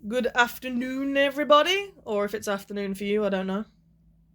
Good afternoon, everybody. Or if it's afternoon for you, I don't know.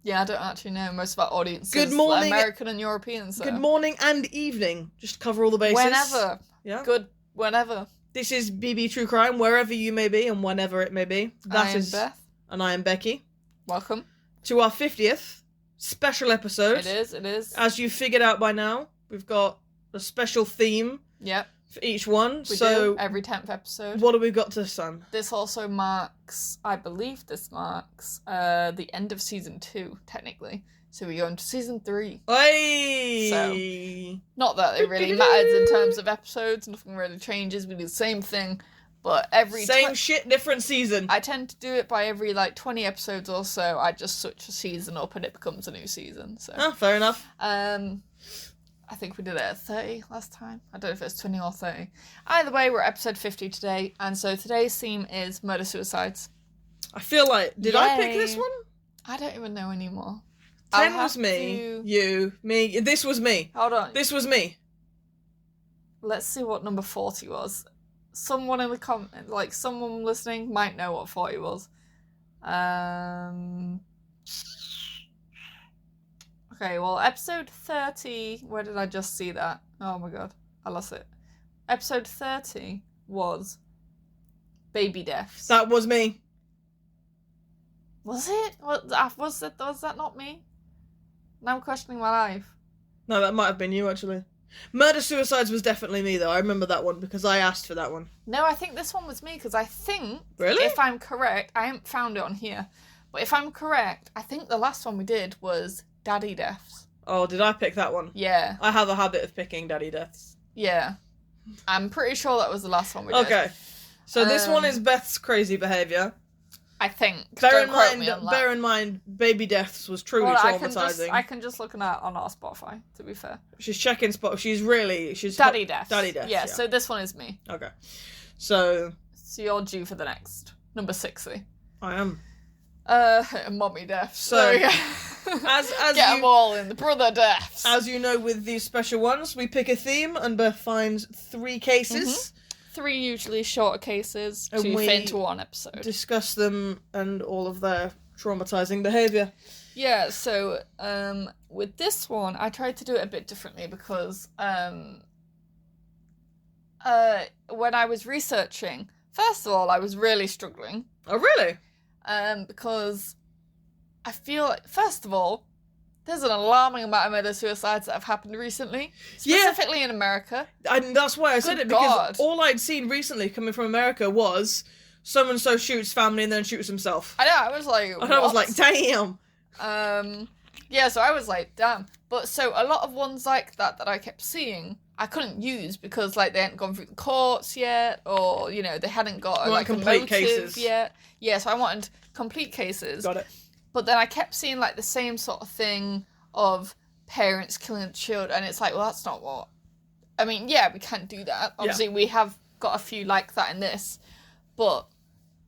Yeah, I don't actually know. Most of our audience Good is morning. American and European, so... Good morning and evening. Just cover all the bases. Whenever. Yeah. Good whenever. This is BB True Crime, wherever you may be and whenever it may be. I am Beth. And I am Becky. Welcome. To our 50th special episode. It is. As you figured out by now, we've got a special theme. Yep. For each one. We do, every 10th episode. What have we got this time? This also marks, I believe this marks, the end of season 2, technically. So we go into season 3. Hey! So, not that it really matters in terms of episodes, nothing really changes, we do the same thing, but every... Same shit, different season. I tend to do it by every, 20 episodes or so, I just switch a season up and it becomes a new season, so... Oh, fair enough. I think we did it at 30 last time. I don't know if it's 20 or 30. Either way, we're at episode 50 today, and so today's theme is murder-suicides. I feel like... Did I pick this one? I don't even know anymore. 10 was me, you, me. This was me. Hold on. This was me. Let's see what number 40 was. Someone in the comments, someone listening might know what 40 was. Okay, well, episode 30... Where did I just see that? Oh my god, I lost it. Episode 30 was baby deaths. That was me. Was it? Was that not me? Now I'm questioning my life. No, that might have been you, actually. Murder-suicides was definitely me, though. I remember that one, because I asked for that one. No, I think this one was me, because I think... Really? If I'm correct, I haven't found it on here, but if I'm correct, I think the last one we did was daddy deaths. Oh, did I pick that one? Yeah. I have a habit of picking daddy deaths. Yeah. I'm pretty sure that was the last one we did. Okay. So this one is Beth's crazy behaviour. I think. Bear in mind, baby deaths was truly traumatizing. I can just look at that on our Spotify, to be fair. She's checking Spotify. She's daddy deaths. Daddy deaths. Yeah, so this one is me. Okay. So you're due for the next. Number 60. I am. Mommy deaths. So yeah. as get them all in the brother deaths. As you know, with these special ones, we pick a theme and Beth finds 3 cases. Mm-hmm. 3 usually shorter cases to fit into one episode. Discuss them and all of their traumatizing behaviour. Yeah, so with this one, I tried to do it a bit differently because when I was researching, first of all, I was really struggling. Oh, really? Because I feel like, first of all, there's an alarming amount of murder-suicides that have happened recently. Specifically in America. And that's why I said it, because all I'd seen recently coming from America was so-and-so shoots family and then shoots himself. I know, I was like, what? I was like, damn! Yeah, so I was like, damn. But so a lot of ones like that I kept seeing, I couldn't use because, they hadn't gone through the courts yet, or, they hadn't got, a motive cases yet. Yeah, so I wanted complete cases. Got it. But then I kept seeing, the same sort of thing of parents killing children, and it's like, well, that's not what... I mean, yeah, we can't do that. Obviously, we have got a few like that in this, but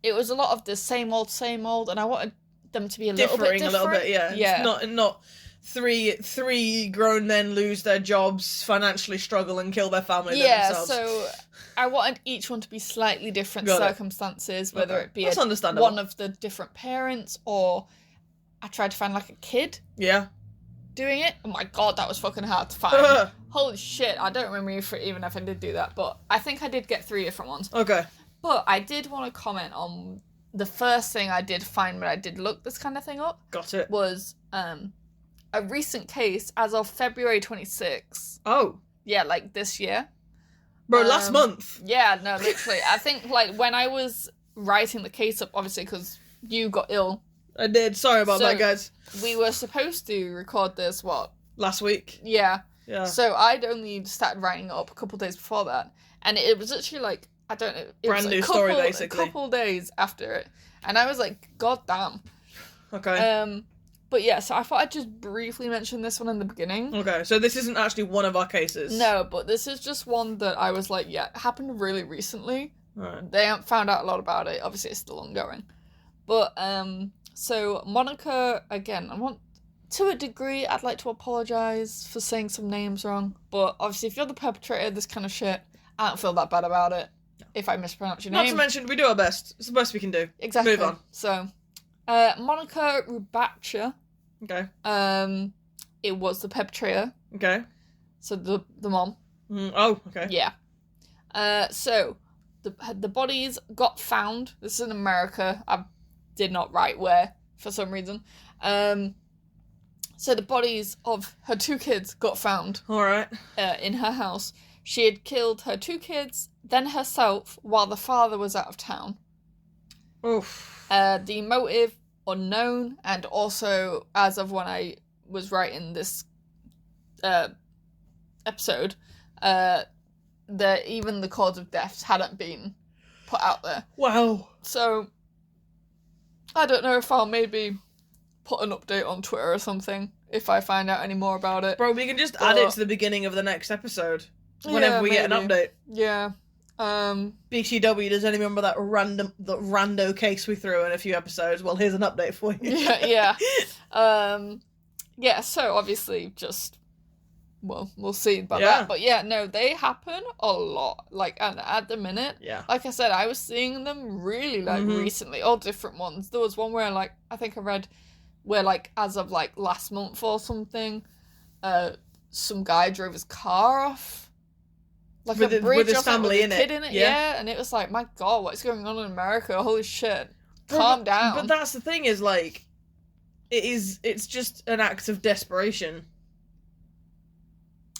it was a lot of the same old, and I wanted them to be a little bit different. A little bit, yeah. Yeah. It's not three grown men lose their jobs, financially struggle, and kill their family themselves. Yeah, so I wanted each one to be slightly different circumstances, whether it be one of the different parents, or... I tried to find, a kid. Yeah. Doing it. Oh my god, that was fucking hard to find. Holy shit, I don't remember even if I did do that, but I think I did get 3 different ones. Okay. But I did want to comment on the first thing I did find when I did look this kind of thing up. Got it. Was a recent case as of February 26th. Oh. Yeah, this year. Bro, last month. Yeah, no, literally. I think, when I was writing the case up, obviously, because you got ill. I did. Sorry about that, guys. We were supposed to record this, last week? Yeah. Yeah. So I'd only started writing it up a couple days before that. And it was literally I don't know. It Brand was new story, basically. A couple days after it. And I was like, god damn. Okay. But yeah, so I thought I'd just briefly mention this one in the beginning. Okay, so this isn't actually one of our cases. No, but this is just one that I was like, yeah, it happened really recently. Right. They haven't found out a lot about it. Obviously, it's still ongoing. But, so Monica, again, to a degree, I'd like to apologise for saying some names wrong. But obviously, if you're the perpetrator of this kind of shit, I don't feel that bad about it. if I mispronounce your Not name. to mention, we do our best. It's the best we can do. Exactly. Move on. So, Monica Rubacha. Okay. It was the perpetrator. Okay. So the mom. Oh, okay. Yeah. So the bodies got found. This is in America. I did not write where for some reason. So the bodies of her 2 kids got found. All right. In her house. She had killed her 2 kids, then herself, while the father was out of town. Oof. The motive unknown, and also as of when I was writing this episode, even the cause of deaths hadn't been put out there. Wow. So I don't know if I'll maybe put an update on Twitter or something if I find out any more about it. Bro, we can just add it to the beginning of the next episode whenever we get an update. Yeah. BTW, does anyone remember that rando case we threw in a few episodes? Well, here's an update for you. Yeah. Yeah, so obviously just, well, we'll see about that. But yeah, no, they happen a lot. Like, and at the minute, like I said, I was seeing them really, like, recently, all different ones. There was one where, like, I think I read where, like, as of, like, last month or something, some guy drove his car off. Like a bridge with his family with a kid in it. Yeah, and it was like, my God, what's going on in America? Holy shit. Calm down. But that's the thing is, like, it's just an act of desperation.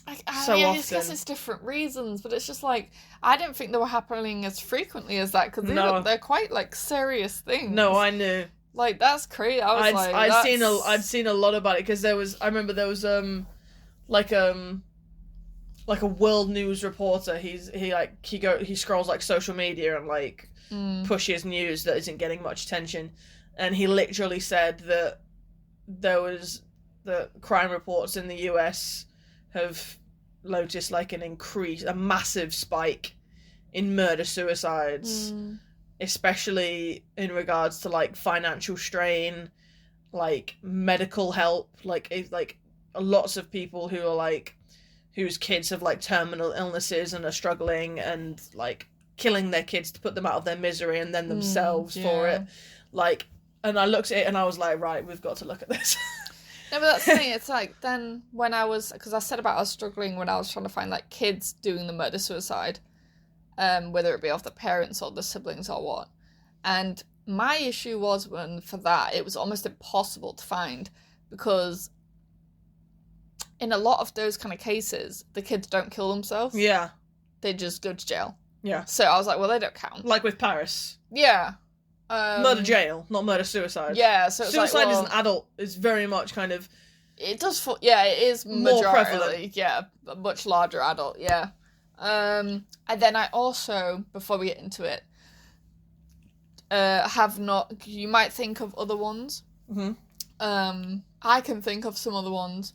I guess it's different reasons, but it's just like, I didn't think they were happening as frequently as that, because they're quite, like, serious things. No, I knew. Like, that's crazy. I'd seen a lot about it, because I remember there was, like a world news reporter. He scrolls like social media and like pushes news that isn't getting much attention, and he literally said that the crime reports in the US have noticed like a massive spike in murder-suicides, especially in regards to like financial strain, like medical help, like lots of people who are like, whose kids have like terminal illnesses and are struggling and like killing their kids to put them out of their misery and then themselves for it. Like, and I looked at it and I was like, right, we've got to look at this. No, but that's the thing, it's like, then when because I said about I was struggling when I was trying to find like kids doing the murder-suicide, whether it be of the parents or the siblings or what. And my issue was for that, it was almost impossible to find, because in a lot of those kind of cases, the kids don't kill themselves. Yeah. They just go to jail. Yeah. So I was like, well, they don't count. Like with Paris. Yeah. Murder jail, not murder-suicide. Yeah, so it's suicide as an adult is very much kind of... It does... it is more prevalent. Yeah, a much larger adult, yeah. And then I also, before we get into it, have not... You might think of other ones. I can think of some other ones.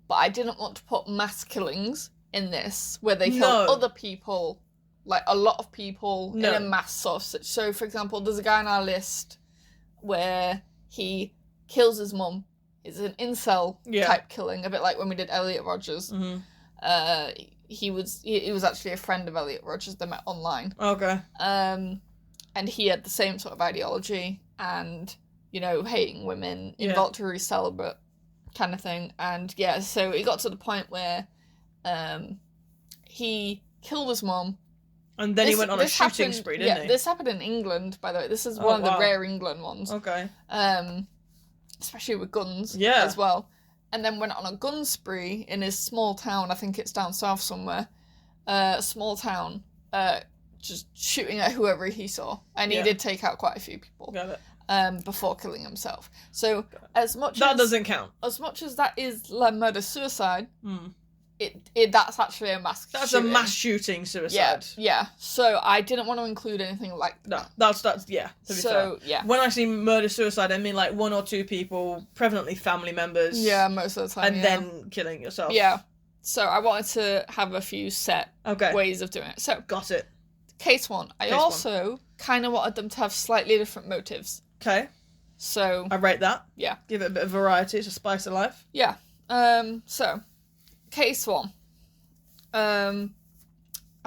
But I didn't want to put mass killings in this, where they kill other people, like a lot of people in a mass sort of... So, for example, there's a guy on our list where he kills his mum. It's an incel type killing, a bit like when we did Elliot Rodgers. He was actually a friend of Elliot Rodgers. They met online. Okay. And he had the same sort of ideology and, hating women, involuntary celibate kind of thing. And so it got to the point where he killed his mom. And then he went on a shooting spree, didn't he? This happened in England, by the way. This is one of the rare England ones. Okay. Especially with guns as well. And then went on a gun spree in his small town. I think it's down south somewhere. A small town. Just shooting at whoever he saw. And he did take out quite a few people. Got it. Before killing himself. So as much that doesn't count. As much as that is like murder-suicide, that's actually a mass shooting. That's a mass shooting suicide. Yeah. So I didn't want to include anything like that. No, that's to be fair. When I see murder-suicide, I mean like one or two people, prevalently family members. Yeah, most of the time. And then killing yourself. Yeah. So I wanted to have a few set ways of doing it. So got it. Case one. I also kind of wanted them to have slightly different motives. Okay. So I rate that. Yeah. Give it a bit of variety. It's a spice of life. Yeah. So case one. I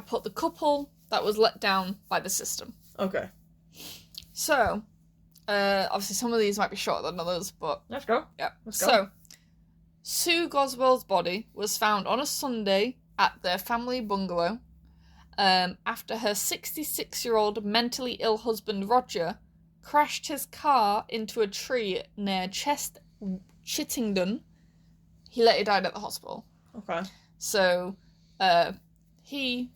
put the couple that was let down by the system. Okay. So, obviously some of these might be shorter than others, but... Let's go. Yeah. Let's go. So, Sue Goswell's body was found on a Sunday at their family bungalow after her 66-year-old mentally ill husband Roger crashed his car into a tree near Chittingdon. He later died at the hospital. Okay. So, he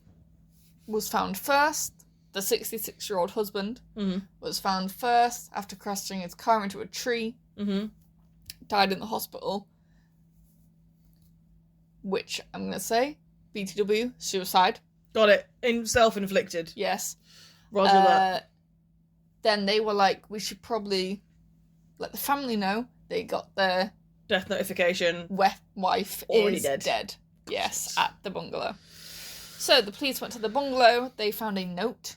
was found first. The 66-year-old husband was found first after crashing his car into a tree. Died in the hospital. Which, I'm going to say, BTW, suicide. Got it. Self-inflicted. Yes. Roger that. Then they were like, we should probably let the family know. They got their... Death notification. Wife Already is dead. Yes, at the bungalow. So the police went to the bungalow. They found a note,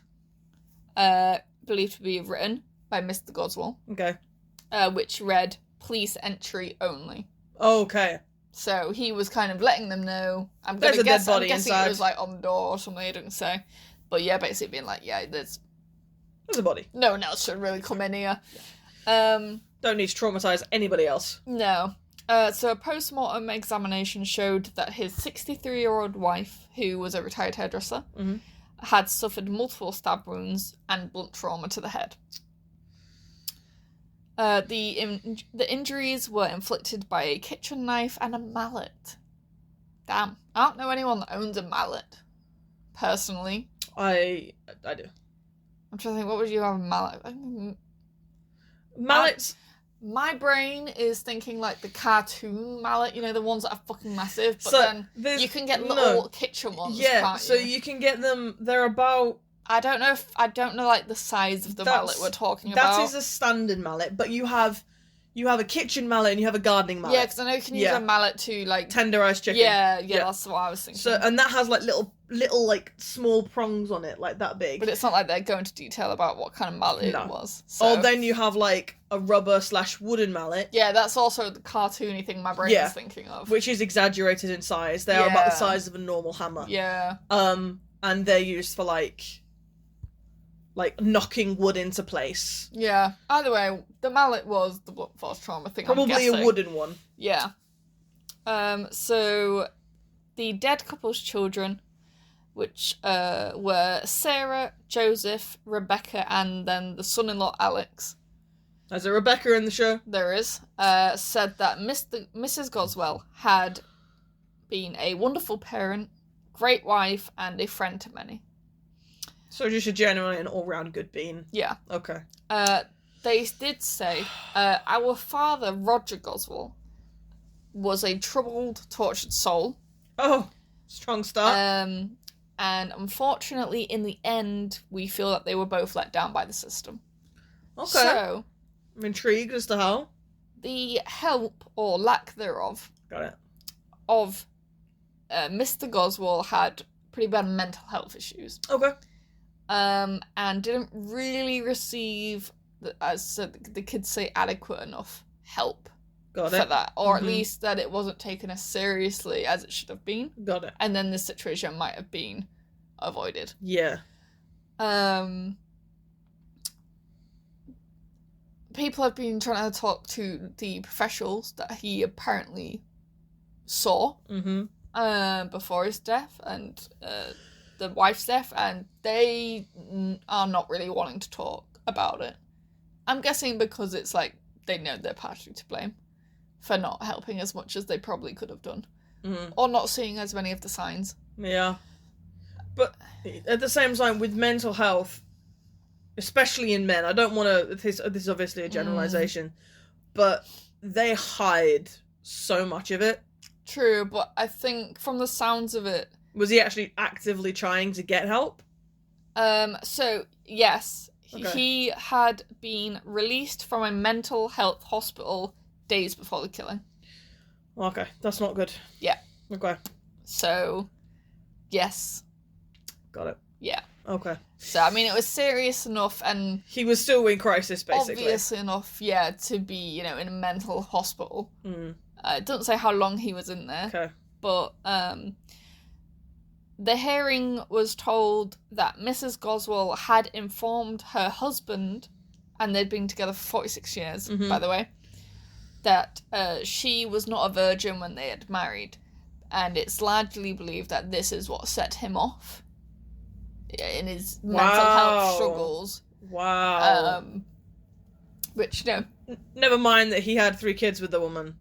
believed to be written by Mr. Goswell. Okay. Which read, police entry only. Okay. So he was kind of letting them know. I'm There's a dead body guessing inside. it was like on the door or something. He didn't say, but yeah, basically being like, yeah, there's a body. No one else should really come in here. Don't need to traumatize anybody else. No. So a post-mortem examination showed that his 63-year-old wife, who was a retired hairdresser, had suffered multiple stab wounds and blunt trauma to the head. The injuries were inflicted by a kitchen knife and a mallet. Damn. I don't know anyone that owns a mallet, personally. I do. I'm trying to think, what would you have a mallet? Mallets... My brain is thinking like the cartoon mallet, you know, the ones that are fucking massive, but then you can get little kitchen ones, can't so you can get them, they're about... I don't know like the size of the mallet we're talking about. That is a standard mallet, but you have a kitchen mallet and you have a gardening mallet. Yeah, because I know you can use a mallet to like... Tenderize chicken. Yeah, that's what I was thinking. So, and that has like little like small prongs on it, like that big. But it's not like they're going into detail about what kind of mallet it was. So. Or then you have like a rubber/wooden mallet. Yeah, that's also the cartoony thing my brain is thinking of. Which is exaggerated in size. They are about the size of a normal hammer. Yeah. And they're used for like knocking wood into place. Yeah. Either way, the mallet was the blunt force trauma thing. Probably a wooden one. Yeah. So the dead couple's children, which were Sarah, Joseph, Rebecca, and then the son-in-law Alex. Is there Rebecca in the show? There is. Said that Mrs. Goswell had been a wonderful parent, great wife, and a friend to many. So just a genuinely an all-round good bean. Yeah. Okay. They did say, our father, Roger Goswell, was a troubled, tortured soul. Oh, strong start. And unfortunately, in the end, we feel that they were both let down by the system. Okay. So, I'm intrigued as to how. The help, or lack thereof, Got it. of Mr. Goswell had pretty bad mental health issues. Okay. And didn't really receive, as the kids say, adequate enough help Got for it. that. Or at least that it wasn't taken as seriously as it should have been. Got it. And then this situation might have been avoided. Yeah. People have been trying to talk to the professionals that he apparently saw before his death and the wife's death, and they are not really wanting to talk about it. I'm guessing because it's like they know they're partially to blame for not helping as much as they probably could have done, or not seeing as many of the signs. Yeah. But at the same time, with mental health, especially in men, I don't want to... This is obviously a generalization, but they hide so much of it. True, but I think from the sounds of it... Was he actually actively trying to get help? So, yes. Okay. He had been released from a mental health hospital days before the killing. Okay, that's not good. Yeah. Okay. So, yes. Got it. Yeah. Okay. So, I mean, it was serious enough and... He was still in crisis, basically. Obvious enough, yeah, to be, in a mental hospital. It doesn't say how long he was in there. Okay. But, The hearing was told that Mrs. Goswell had informed her husband, and they'd been together for 46 years, by the way, that she was not a virgin when they had married. And it's largely believed that this is what set him off in his mental health struggles. Wow. Which, Never mind that he had 3 kids with the woman.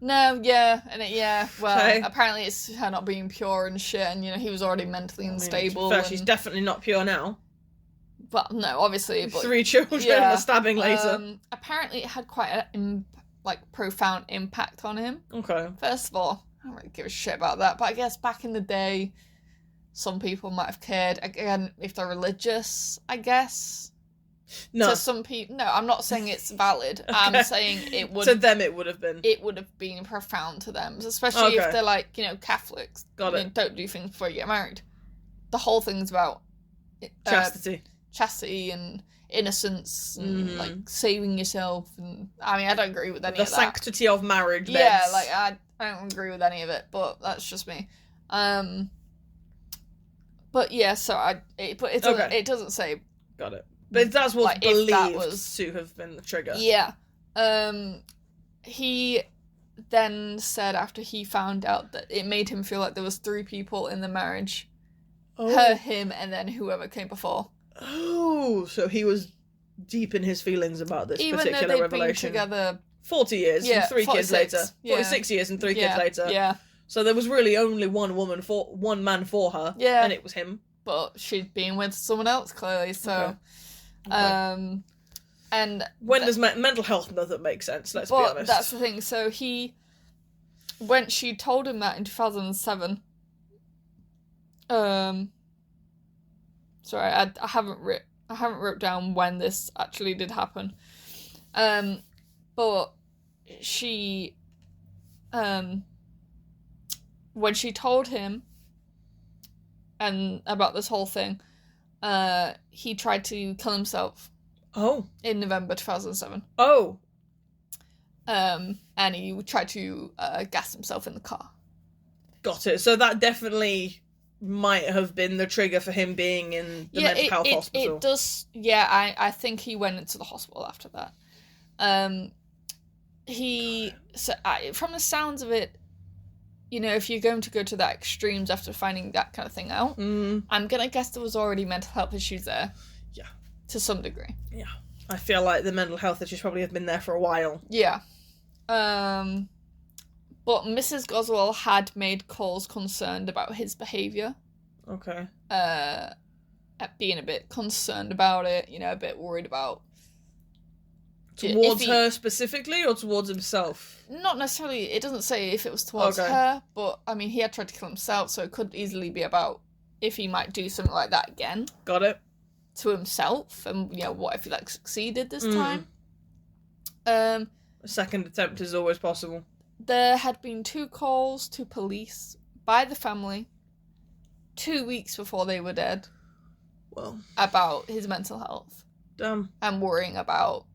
No, apparently it's her not being pure and shit, and, he was already mentally unstable. She's definitely not pure now. Well, no, obviously. But, 3 children, a stabbing later. Apparently it had quite a profound impact on him. Okay. First of all, I don't really give a shit about that, but I guess back in the day, some people might have cared. Again, if they're religious, I guess. No. To some people, no, I'm not saying it's valid. Okay. I'm saying it would. To them, it would have been. It would have been profound to them, especially if they're Catholics. Got it. Don't do things before you get married. The whole thing's about chastity and innocence and saving yourself. And I don't agree with any of that. The sanctity of marriage. Yeah, I don't agree with any of it, but that's just me. But yeah, so it doesn't say. Got it. But that's what's believed to have been the trigger. Yeah. He then said after he found out that it made him feel like there was 3 people in the marriage. Oh. Her, him, and then whoever came before. Oh, so he was deep in his feelings about this particular revelation. Even though they'd been together 40 years and 3 kids later. 46 years and 3 kids later. Yeah. So there was really only one man for her. Yeah. And it was him. But she'd been with someone else, clearly, so... Okay. And when does mental health doesn't make sense? Let's be honest. That's the thing. So when she told him that in 2007. Sorry, I haven't wrote down when this actually did happen. But she, when she told him, and about this whole thing. He tried to kill himself. Oh. In November 2007. Oh. And he tried to gas himself in the car. Got it. So that definitely might have been the trigger for him being in the mental health hospital. It does. Yeah, I think he went into the hospital after that. From the sounds of it, if you're going to go to that extremes after finding that kind of thing out, I'm going to guess there was already mental health issues there. Yeah. To some degree. Yeah. I feel like the mental health issues probably have been there for a while. Yeah. But Mrs. Goswell had made calls concerned about his behaviour. Okay. Being a bit concerned about it, a bit worried about... Towards her specifically, or towards himself? Not necessarily. It doesn't say if it was towards her, but, he had tried to kill himself, so it could easily be about if he might do something like that again. Got it. To himself, and, what if he, succeeded this time? A second attempt is always possible. There had been 2 calls to police by the family 2 weeks before they were dead. Well. About his mental health. Damn. And worrying about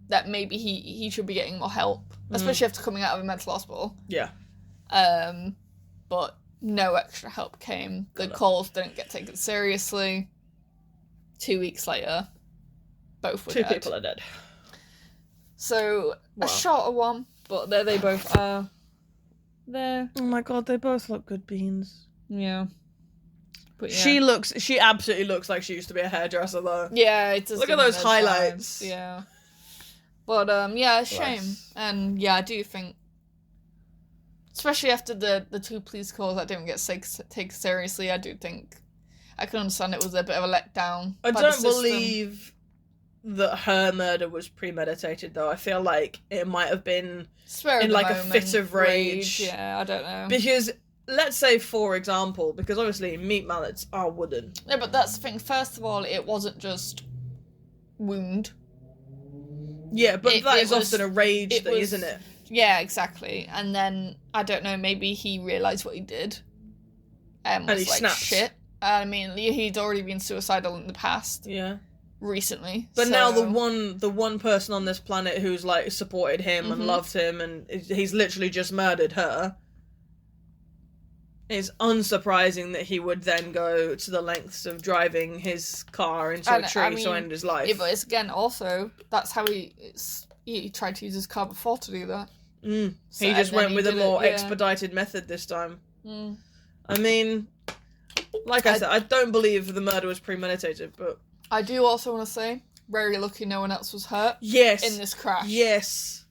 that maybe he should be getting more help, especially after coming out of a mental hospital. Yeah. But no extra help came. The calls didn't get taken seriously. 2 weeks later, both were dead. 2 people are dead. So, a shorter one, but there they both are. There. Oh my god, they both look good beans. Yeah. But yeah. She absolutely looks like she used to be a hairdresser, though. Yeah, it does. Look at those highlights. Times. Yeah. But, yeah, it's a shame. And, yeah, I do think, especially after the 2 police calls that didn't get taken seriously, I do think I can understand it was a bit of a letdown. I don't believe that her murder was premeditated, though. I feel like it might have been in, a fit of rage. Yeah, I don't know. Because... Let's say, for example, because obviously meat mallets are wooden. No, but that's the thing. First of all, it wasn't just wound. Yeah, but that is often a rage thing, isn't it? Yeah, exactly. And then, I don't know, maybe he realised what he did. And was he snapped. Shit. I mean, he'd already been suicidal in the past. Yeah. Recently. But now the one person on this planet who's, supported him and loved him, and he's literally just murdered her. it's unsurprising that he would then go to the lengths of driving his car into a tree to end his life. Yeah, but it's again also that's how he tried to use his car before to do that. So, he just went with a more expedited method this time. I mean, like I said, I don't believe the murder was premeditated, but I do also want to say, very lucky no one else was hurt. Yes. In this crash. Yes.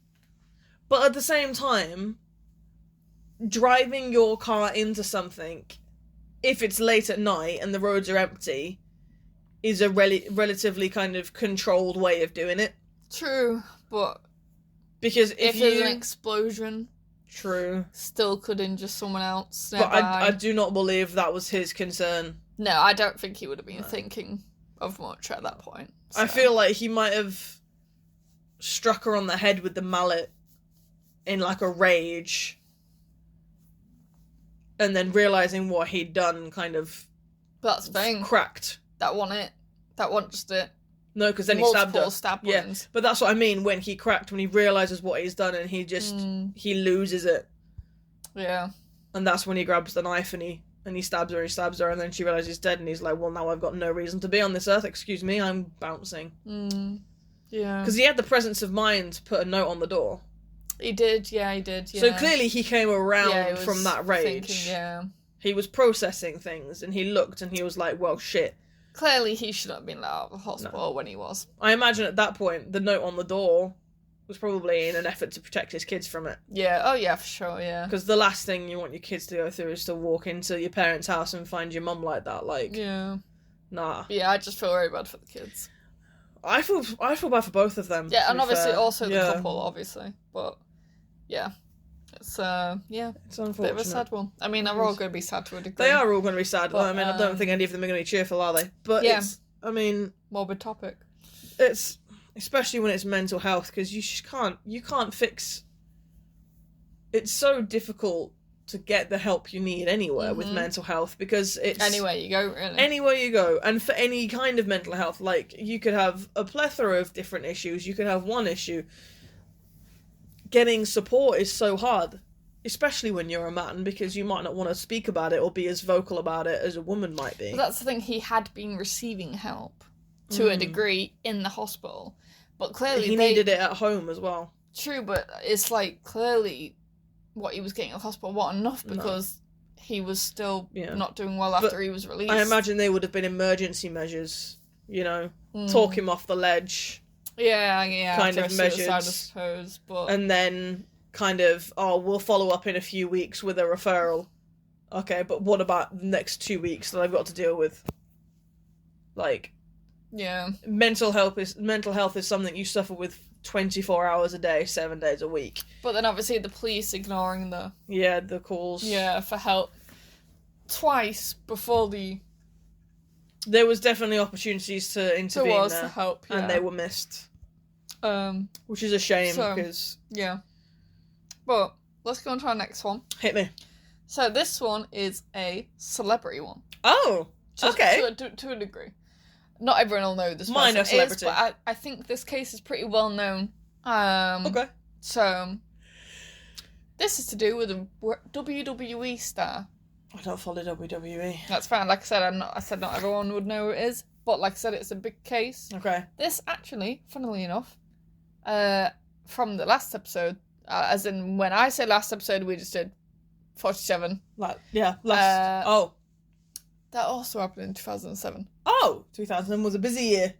But at the same time, driving your car into something, if it's late at night and the roads are empty, is a relatively kind of controlled way of doing it. True, but because if there's an explosion, true, still could injure someone else. But I do not believe that was his concern. No, I don't think he would have been thinking of much at that point. So. I feel like he might have struck her on the head with the mallet in like a rage, and then realizing what he'd done, kind of. That's the thing. Cracked. That wasn't just it. No, because then he stabbed her. Stab wounds. Yeah, but that's what I mean when he cracked, when he realizes what he's done, and he just he loses it. Yeah. And that's when he grabs the knife and he stabs her, and then she realizes he's dead, and he's like, well, now I've got no reason to be on this earth. Excuse me, I'm bouncing. Yeah. Because he had the presence of mind to put a note on the door. He did. Yeah. So clearly he came around from that rage. Thinking, He was processing things, and he looked, and he was like, well, shit. Clearly he should have been let out of the hospital when he was. I imagine at that point, the note on the door was probably in an effort to protect his kids from it. Yeah, oh yeah, for sure, yeah. Because the last thing you want your kids to go through is to walk into your parents' house and find your mum like that. Like, yeah. Nah. Yeah, I just feel very bad for the kids. I feel bad for both of them. Yeah, and obviously also the couple, obviously. But, yeah. It's it's unfortunate. Bit of a sad one. I mean, they're all going to be sad to a degree. They are all going to be sad. But, I mean, I don't think any of them are going to be cheerful, are they? But it's, I mean... Morbid topic. It's, especially when it's mental health, because you can't fix... It's so difficult to get the help you need anywhere with mental health, because it's... Anywhere you go, really. Anywhere you go. And for any kind of mental health, like, you could have a plethora of different issues. You could have one issue. Getting support is so hard, especially when you're a man, because you might not want to speak about it or be as vocal about it as a woman might be. But that's the thing, he had been receiving help to a degree in the hospital, but clearly he needed it at home as well. True, but it's like clearly what he was getting at the hospital wasn't enough, because he was still not doing well after he was released. I imagine they would have been emergency measures, talk him off the ledge. Yeah, kind of measures, suicide, I suppose, but... And then kind of, we'll follow up in a few weeks with a referral. Okay, but what about the next 2 weeks that I've got to deal with? Like, yeah, mental health is something you suffer with 24 hours a day, 7 days a week. But then obviously the police ignoring the calls. Yeah, for help twice before the... There was definitely opportunities to intervene. There was there, to help, and they were missed. Which is a shame, because... Yeah. But, let's go on to our next one. Hit me. So, this one is a celebrity one. Oh, okay. To a degree. Not everyone will know this Minor celebrity. But I think this case is pretty well known. Okay. So, this is to do with a WWE star. I don't follow WWE. That's fine. Like I said, not everyone would know who it is. But like I said, it's a big case. Okay. This actually, funnily enough, from the last episode, as in when I say last episode, we just did 47. Last. That also happened in 2007. Oh, 2000 was a busy year.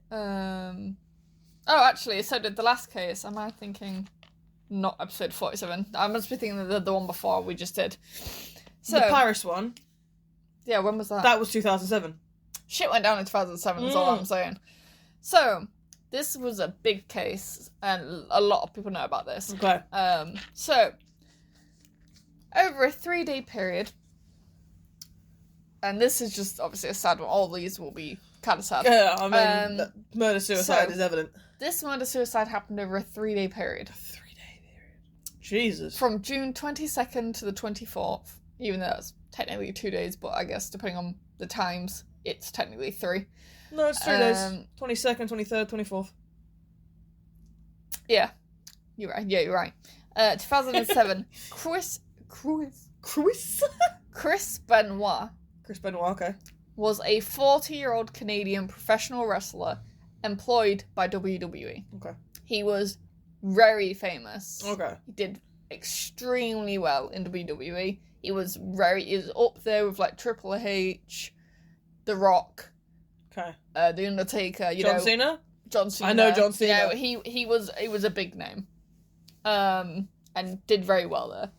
Actually, so did the last case. Am I thinking not episode 47? I must be thinking the one before we just did. So, the Paris one. Yeah, when was that? That was 2007. Shit went down in 2007, is all I'm saying. So, this was a big case, and a lot of people know about this. Okay. So, over a 3-day period, and this is just obviously a sad one, all these will be kind of sad. Yeah, I mean, murder-suicide is evident. This murder-suicide happened over a 3-day period. A 3-day period. Jesus. From June 22nd to the 24th, even though it's technically 2 days, but I guess depending on the times, it's technically 3. No, it's 3 days. 22nd, 23rd, 24th. Yeah. You're right. Yeah, you're right. 2007, Chris Chris Benoit Chris Benoit, okay. was a 40-year-old Canadian professional wrestler employed by WWE. Okay. He was very famous. Okay. He did extremely well in WWE. He was up there with like Triple H, The Rock, Okay. The Undertaker, John Cena? John Cena. I know John Cena. He was a big name. And did very well there.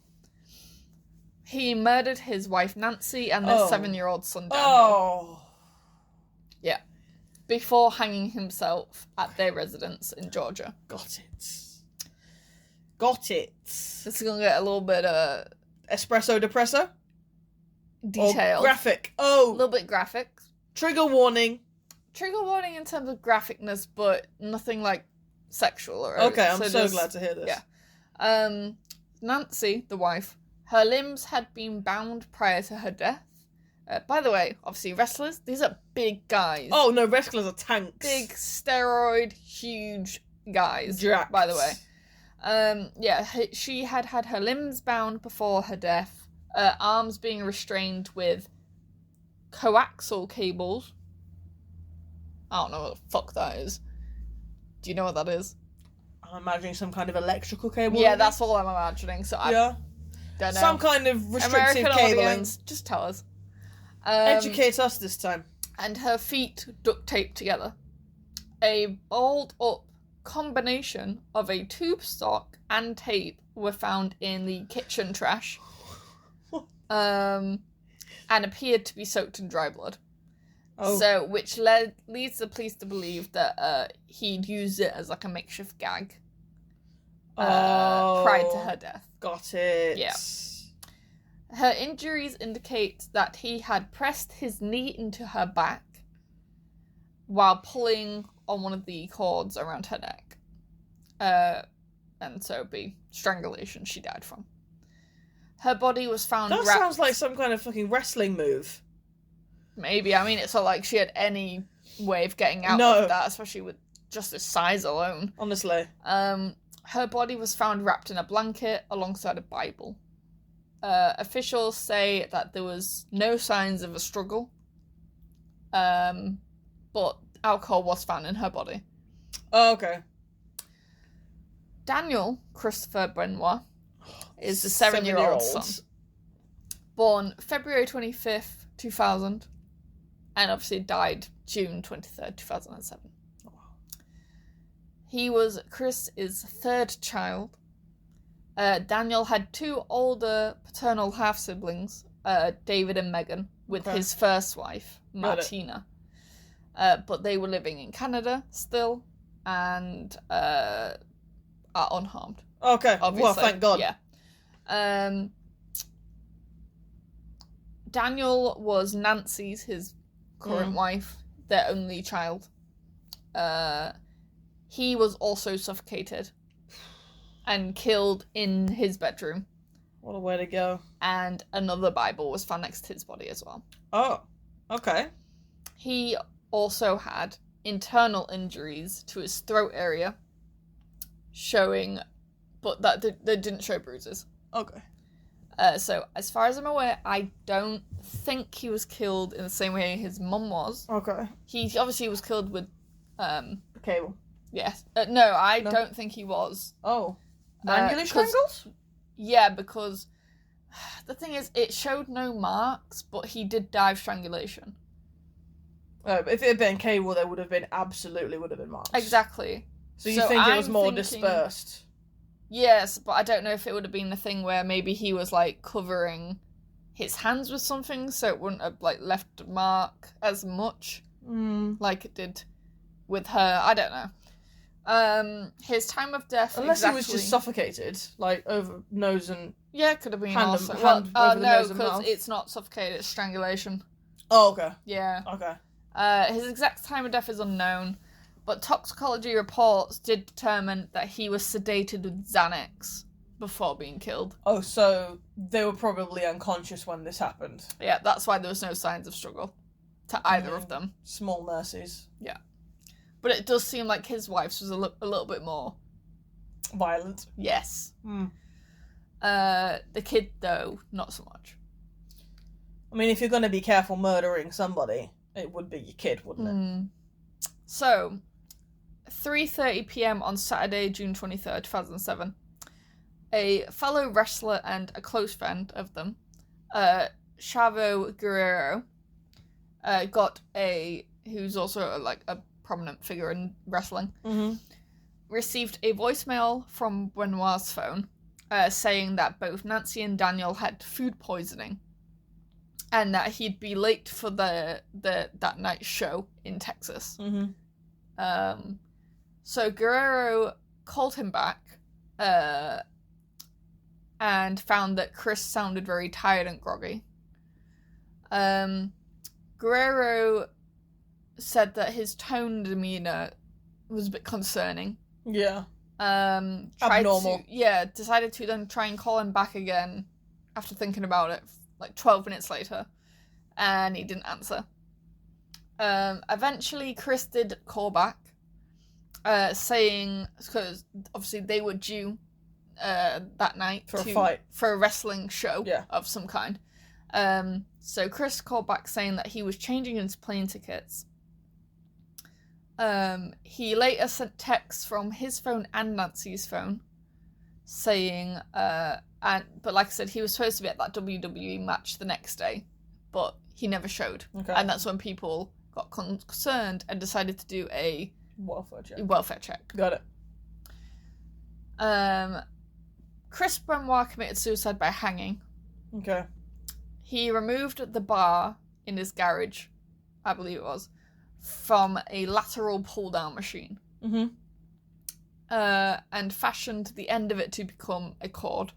He murdered his wife Nancy and their 7-year-old son Daniel. Oh. Yeah. Before hanging himself at their residence in Georgia. Got it. This is gonna get a little bit Espresso depresso? detailed. Or graphic. A Oh. little bit graphic. Trigger warning. Trigger warning in terms of graphicness, but nothing like sexual or Okay, I'm so glad to hear this. Yeah. Nancy, the wife, her limbs had been bound prior to her death. By the way, obviously wrestlers, these are big guys. Oh no, wrestlers are tanks. Big steroid, huge guys. Jacked. By the way. She had her limbs bound before her death, arms being restrained with coaxial cables. I don't know what the fuck that is. Do you know what that is? I'm imagining some kind of electrical cable. Yeah, that's all I'm imagining. So I don't know. Some kind of restrictive American cabling. audience, just tell us. Educate us this time. And her feet duct taped together. A balled up combination of a tube sock and tape were found in the kitchen trash. And appeared to be soaked in dry blood. Oh. So, which leads the police to believe that he'd used it as like a makeshift gag prior to her death. Got it. Yeah. Her injuries indicate that he had pressed his knee into her back while pulling on one of the cords around her neck. And so it'd be strangulation she died from. Her body was found That wrapped... sounds like some kind of fucking wrestling move. Maybe. I mean, it's not like she had any way of getting out No. of that, especially with just the size alone. Honestly. Her body was found wrapped in a blanket alongside a Bible. Officials say that there was no signs of a struggle, but alcohol was found in her body. Oh, okay. Daniel Christopher Benoit is the 7-year-old son, born February 25th, 2000, and obviously died June 23rd, 2007. Oh, wow. He was Chris's third child. Daniel had 2 older paternal half-siblings, David and Megan, with his first wife, Martina. But they were living in Canada still, and are unharmed. Okay, Obviously. well, thank God. Yeah. Daniel was Nancy's, his current wife, their only child. He was also suffocated and killed in his bedroom. What a way to go. And another Bible was found next to his body as well. Oh, okay. He also had internal injuries to his throat area, but that they didn't show bruises. Okay. So, as far as I'm aware, I don't think he was killed in the same way his mum was. Okay. He obviously was killed with, The cable. yes. No, I don't think he was. Oh. Manually strangled? Yeah, because the thing is, it showed no marks, but he did die of strangulation. If it had been cable, there would have been marks. Exactly. So you think it was I'm more thinking- dispersed? Yes, but I don't know if it would have been a thing where maybe he was, like, covering his hands with something, so it wouldn't have, like, left a mark as much, like it did with her. I don't know. His time of death, Unless he was just suffocated, like, over nose and... Yeah, it could have been hand also. over the No, nose and because mouth. it's not suffocated, it's strangulation. Oh, okay. Yeah. Okay. His exact time of death is unknown, but toxicology reports did determine that he was sedated with Xanax before being killed. Oh, so they were probably unconscious when this happened. Yeah, that's why there was no signs of struggle to either of them. Small mercies. Yeah. But it does seem like his wife's was a little bit more. Violent. Yes. Hmm. The kid, though, not so much. I mean, if you're going to be careful murdering somebody, it would be your kid, wouldn't it? So, 3:30 p.m. on Saturday, June 23rd, 2007, a fellow wrestler and a close friend of them, Chavo Guerrero, who's also like a prominent figure in wrestling, received a voicemail from Benoit's phone saying that both Nancy and Daniel had food poisoning and that he'd be late for that night's show in Texas. So Guerrero called him back and found that Chris sounded very tired and groggy. Guerrero said that his tone and demeanor was a bit concerning. Yeah. Abnormal. Decided to then try and call him back again after thinking about it, like 12 minutes later, and he didn't answer. Eventually, Chris did call back, saying, because obviously they were due that night for a fight, for a wrestling show of some kind. So Chris called back saying that he was changing his plane tickets. He later sent texts from his phone and Nancy's phone saying, but like I said, he was supposed to be at that WWE match the next day, but he never showed. Okay. And that's when people got concerned and decided to do a welfare check. Got it. Chris Benoit committed suicide by hanging. Okay. He removed the bar in his garage, I believe it was, from a lateral pull-down machine. And fashioned the end of it to become a cord.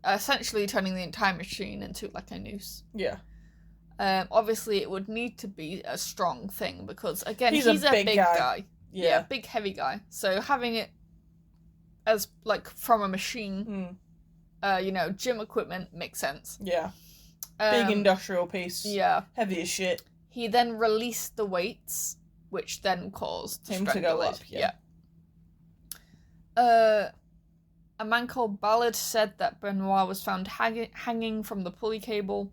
Essentially turning the entire machine into like a noose. Yeah. Obviously it would need to be a strong thing because, again, he's a big guy. Yeah, big heavy guy. So having it as like from a machine, gym equipment makes sense. Yeah. Big industrial piece. Yeah. Heavy as shit. He then released the weights, which then caused him to go up. Yeah. A man called Ballard said that Benoit was found hanging from the pulley cable.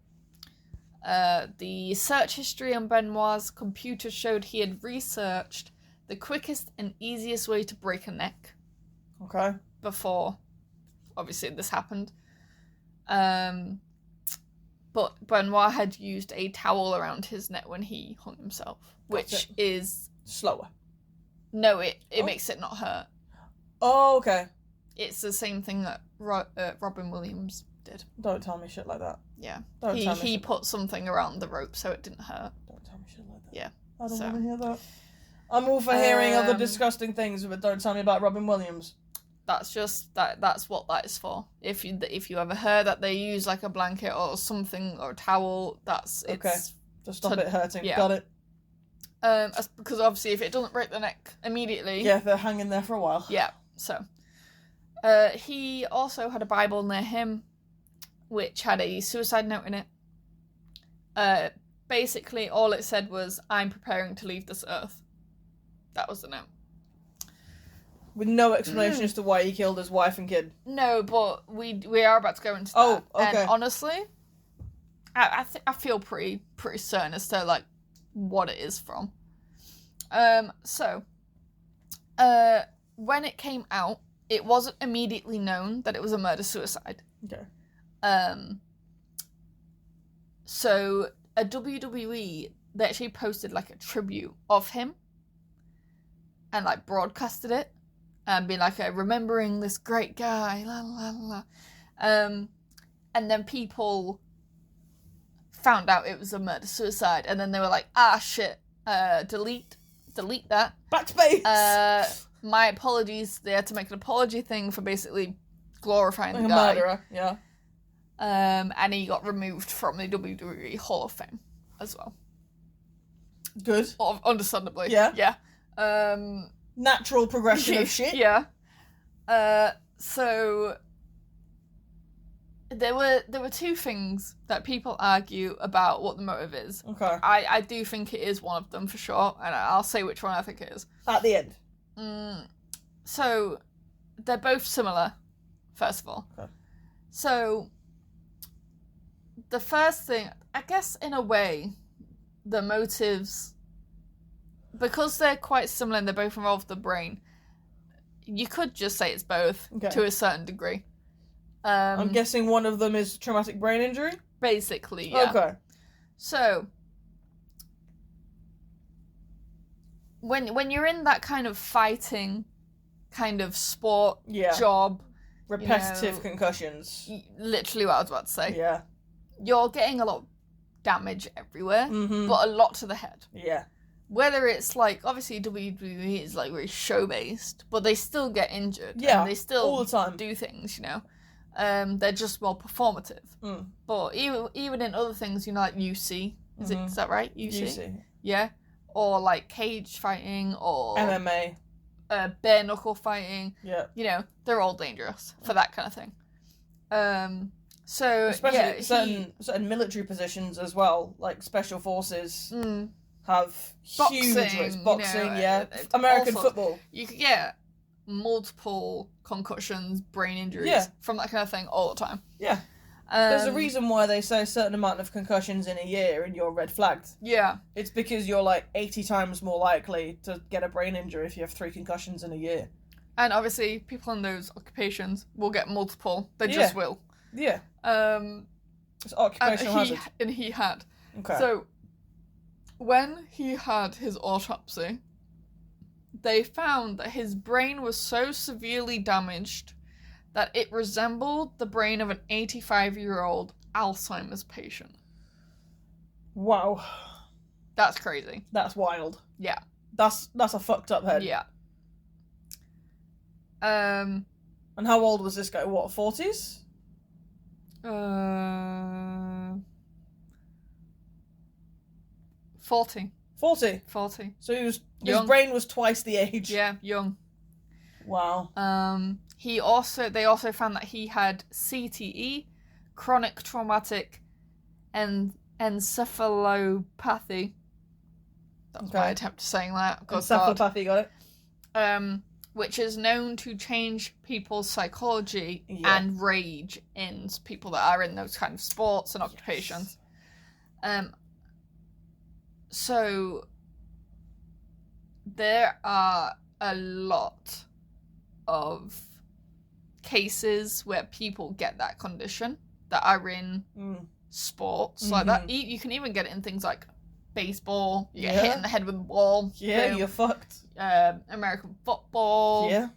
The search history on Benoit's computer showed he had researched the quickest and easiest way to break a neck. Okay. Before, obviously, this happened. But Benoit had used a towel around his neck when he hung himself, which is slower. No, it makes it not hurt. Oh, okay. It's the same thing that Robin Williams did. Don't tell me shit like that. Yeah. Don't tell me he put something around the rope so it didn't hurt. Don't tell me shit like that. Yeah. I don't want to hear that. I'm all for hearing other disgusting things, but don't tell me about Robin Williams. That's just that's what that is for. If you ever heard that they use like a blanket or something or a towel, it's okay. To stop it hurting. Yeah. Got it. Because obviously if it doesn't break the neck immediately. Yeah, they're hanging there for a while. Yeah. So, he also had a Bible near him, which had a suicide note in it. Basically all it said was, "I'm preparing to leave this earth." That was the note. With no explanation as to why he killed his wife and kid. No, but we are about to go into that. Oh, okay. And honestly, I feel pretty certain as to like what it is from. So, when it came out, it wasn't immediately known that it was a murder-suicide. Okay. So a WWE, they actually posted like a tribute of him and like broadcasted it and be like, remembering this great guy, la la la. And then people found out it was a murder-suicide, and then they were like, shit, delete that. Backspace! My apologies. They had to make an apology thing for basically glorifying like the guy. A murderer, yeah. And he got removed from the WWE Hall of Fame as well. Good. Understandably. Yeah. Yeah. Natural progression of shit. Yeah. So there were two things that people argue about what the motive is. Okay. I do think it is one of them for sure, and I'll say which one I think it is. At the end. So they're both similar, first of all. Okay. So the first thing, I guess in a way, the motives, because they're quite similar and they're both involved the brain, you could just say it's both to a certain degree. I'm guessing one of them is traumatic brain injury? Basically, yeah. Okay. So, when you're in that kind of fighting kind of sport job, repetitive concussions, literally what I was about to say, yeah, you're getting a lot of damage everywhere, mm-hmm. but a lot to the head. Yeah. Whether it's like, obviously WWE is like very show based, but they still get injured. Yeah, and they still all the time. do things, you know. They're just more performative. Mm. But even in other things, you know, like UC, is that right? UC. Yeah. Or like cage fighting or MMA. Bare knuckle fighting. Yeah. You know, they're all dangerous for that kind of thing. So especially certain military positions as well, like special forces have huge risks. Boxing, you know, American football. You could get multiple concussions, brain injuries from that kind of thing all the time. Yeah. There's a reason why they say a certain amount of concussions in a year and you're red flagged. Yeah. It's because you're like 80 times more likely to get a brain injury if you have 3 concussions in a year. And obviously, people in those occupations will get multiple. They just will. Yeah. It's occupational hazard. And he had. Okay. So, when he had his autopsy, they found that his brain was so severely damaged that it resembled the brain of an 85-year-old Alzheimer's patient. Wow. That's crazy. That's wild. Yeah. That's a fucked up head. Yeah. And how old was this guy? What, 40s? 40. 40? 40. So his brain was twice the age. Yeah, young. Wow. They also found that he had CTE, chronic traumatic encephalopathy. That was my attempt to saying that. Encephalopathy, got it. Which is known to change people's psychology and rage in people that are in those kind of sports and occupations. So there are a lot of cases where people get that condition that are in sports like that. You can even get it in things like baseball. You get hit in the head with a ball. Yeah, you're fucked. American football. Yeah.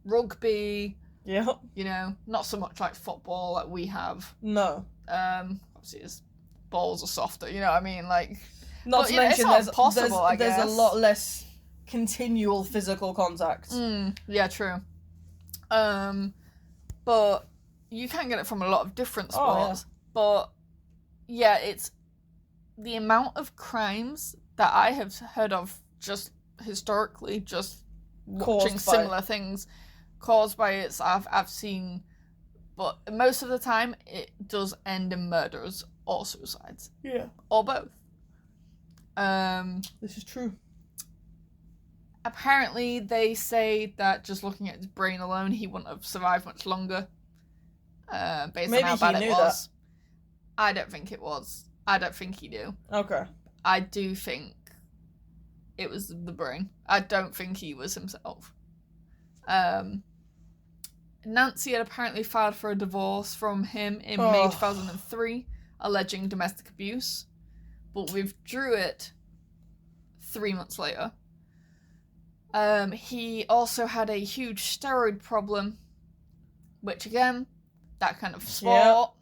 Rugby. Yeah. You know, not so much like football like we have. No. Obviously, his balls are softer. You know what I mean? Like, not to mention there's a lot less continual physical contact. Yeah, true. But you can get it from a lot of different sports. But yeah, it's the amount of crimes that I have heard of just historically, just watching similar things caused by it. I've seen, but most of the time it does end in murders or suicides. Yeah. Or both. This is true. Apparently, they say that just looking at his brain alone, he wouldn't have survived much longer. Based on how bad it was. I don't think it was. I don't think he knew. Okay. I do think it was the brain. I don't think he was himself. Nancy had apparently filed for a divorce from him in May 2003, alleging domestic abuse, but withdrew it 3 months later. He also had a huge steroid problem, which again, that kind of sport,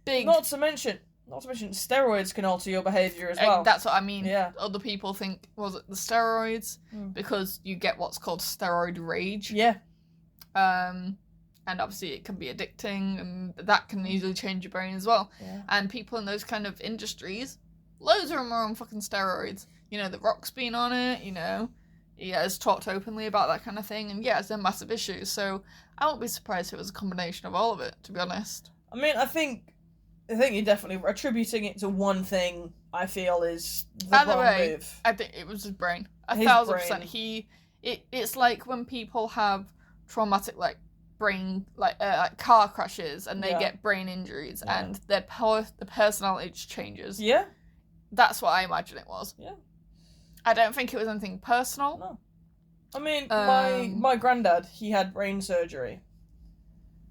big. Not to mention, steroids can alter your behaviour as well. That's what I mean. Yeah. Other people think, was it the steroids? Because you get what's called steroid rage. Yeah. And obviously it can be addicting, and that can easily change your brain as well. Yeah. And people in those kind of industries, loads of them are on fucking steroids. You know, The Rock's been on it, you know. He has talked openly about that kind of thing, and yeah, it's a massive issue. So I won't be surprised if it was a combination of all of it, to be honest. I mean, I think you're definitely attributing it to one thing. I feel is the wrong move. I think it was his brain. 1,000%. It's like when people have traumatic like brain like car crashes and they Yeah. get brain injuries Yeah. and the personality just changes. Yeah. That's what I imagine it was. Yeah. I don't think it was anything personal. No. I mean, my granddad, he had brain surgery.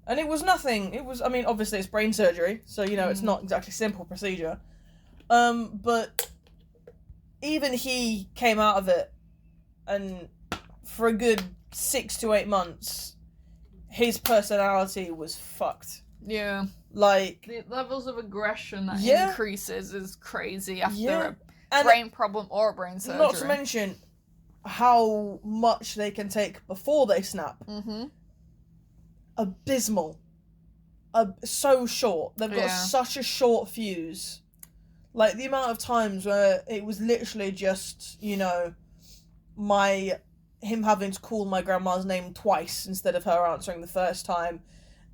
And it was nothing. It was, I mean, obviously it's brain surgery, so, you know, it's not exactly simple procedure. But even he came out of it, and for a good 6 to 8 months, his personality was fucked. Yeah. Like, The levels of aggression that Yeah. increases is crazy after Yeah. a and brain problem or a brain surgery. not to mention how much they can take before they snap. Mm-hmm. Abysmal. So short. They've got Yeah. such a short fuse. Like, the amount of times where it was literally just, you know, him having to call my grandma's name twice instead of her answering the first time,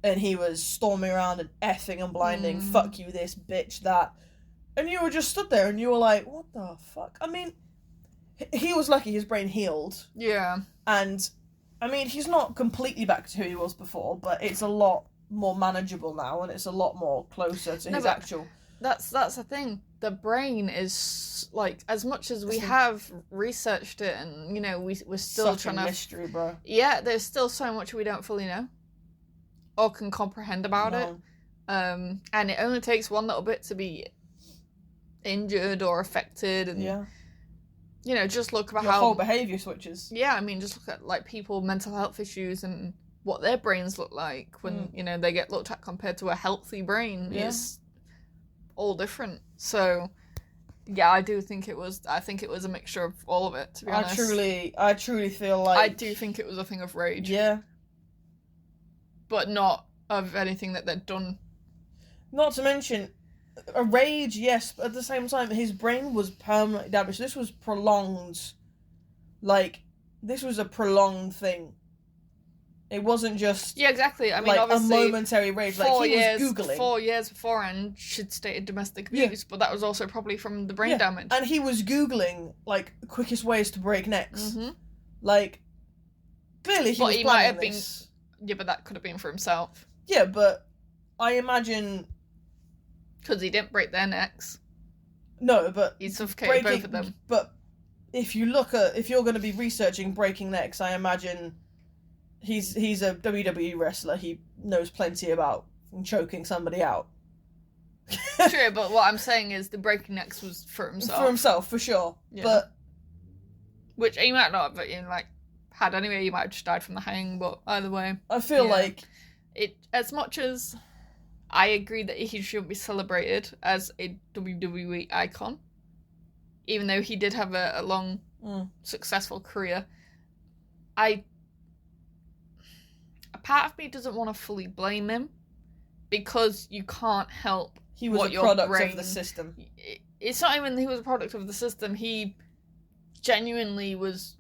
and he was storming around and effing and blinding, fuck you this, bitch that. And you were just stood there and you were like, what the fuck? I mean, he was lucky his brain healed. Yeah. And, I mean, he's not completely back to who he was before, but it's a lot more manageable now, and it's a lot more closer to his actual... That's the thing. The brain is, like, as much as we It's a- have researched it and, you know, we're still such trying a to... mystery, bro. Yeah, there's still so much we don't fully know. Or can comprehend about it. No. And it only takes one little bit to be injured or affected, and Yeah. you know, just look at Your how whole behaviour switches. yeah, I mean, just look at like people mental health issues and what their brains look like when you know they get looked at compared to a healthy brain. Yeah. It's all different. So yeah, I think it was a mixture of all of it, to be honest. I truly feel like I do think it was a thing of rage. Yeah. But not of anything that they'd done. Not to mention, a rage, yes, but at the same time, his brain was permanently damaged. This was prolonged. Like, this was a prolonged thing. It wasn't just Yeah, exactly. I mean, like a obviously, momentary rage. Like, he was Googling. 4 years beforehand, she'd stated domestic abuse, but that was also probably from the brain damage. And he was Googling, like, quickest ways to break necks. Mm-hmm. Like, clearly he But was he planning might have this. Yeah, but that could have been for himself. Yeah, but I imagine... Because he didn't break their necks. No, but... He suffocated both of them. But if you're going to be researching breaking necks, I imagine he's a WWE wrestler. He knows plenty about choking somebody out. True, but what I'm saying is the breaking necks was for himself. For himself, for sure. Yeah. But... Which he might not have, but, you know, like, had anyway. He might have just died from the hang, but either way. I feel like... As much as I agree that he shouldn't be celebrated as a WWE icon, even though he did have a long, successful career, a part of me doesn't want to fully blame him, because you can't help He was what a your product brain... of the system. It's not even he was a product of the system. He genuinely was...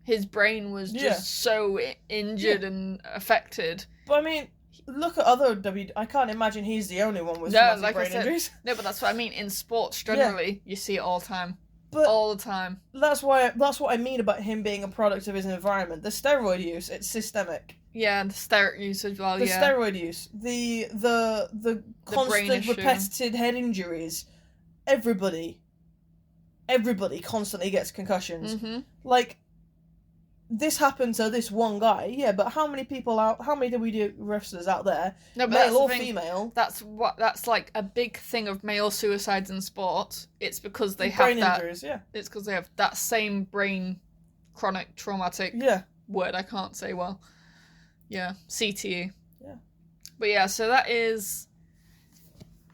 His brain was just so injured and affected. But I mean, look at other I can't imagine he's the only one with No, traumatic like I brain said, injuries. no, but that's what I mean. In sports, generally, you see it all the time. But All the time. that's what I mean about him being a product of his environment. The steroid use, it's systemic. Yeah, and the steroid use as well, The yeah. steroid use, the brain constant issue. repetitive head injuries. Everybody constantly gets concussions. Mm-hmm. Like, this happened to this one guy, yeah, but how many WWE wrestlers out there, No, but male that's or the thing. female, That's like a big thing of male suicides in sport. It's because they brain have that. injuries, yeah. It's because they have that same brain chronic traumatic word I can't say well. Yeah, CTE. Yeah. But yeah, so that is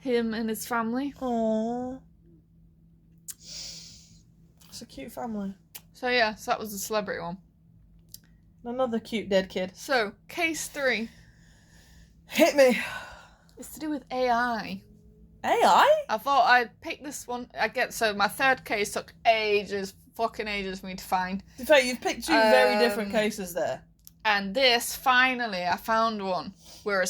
him and his family. Aww. It's a cute family. So yeah, so that was the celebrity one. Another cute dead kid. So, case 3. Hit me. It's to do with AI. AI? I thought I'd pick this one. So my third case took fucking ages for me to find. In fact, you've picked two very different cases there. And this, finally, I found one where